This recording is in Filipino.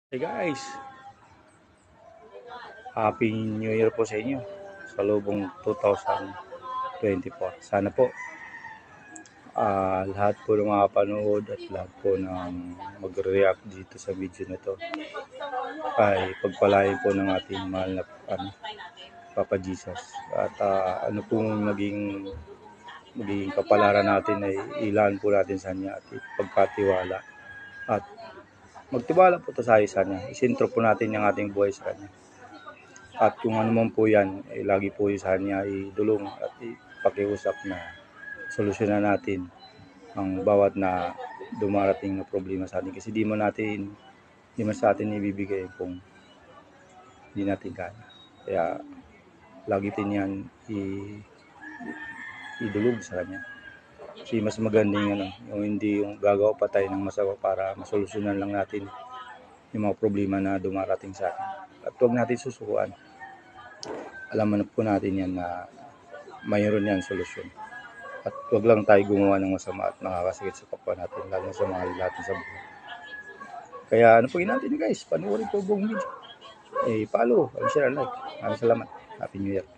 Hey guys, Happy New Year po sa inyo sa lubong 2024. Sana po lahat po ng mga panood at lahat po ng magre-react dito sa video na to ay pagpalain po ng ating mahal na Papa Jesus. At ano pong maging kapalaran natin ay ilaan po natin sa Kanya at ipagkatiwala. At magtiwala po tayo sa Kanya. Isintro po natin yung ating buhay sa Kanya. At kung ano man po yan, lagi po sa Kanya idulong at ipakiusap na solusyonan natin ang bawat na dumarating na problema sa atin. Kasi di mo sa atin ibibigay kung hindi natin kaya. Kaya lagi din yan idulog sa Kanya. Kasi mas magandang yung hindi yung gagawa pa tayo ng masama para masolusyonan lang natin yung mga problema na dumarating sa atin. At huwag natin susukuan. Alam na po natin yan na mayroon yan solusyon. At huwag lang tayo gumawa ng masama at nakakasakit sa kapwa natin, lalo sa mga natin sa buhay. Kaya ano po yun natin guys, panoorin po buong video. Follow, share, like. Maraming salamat. Happy New Year.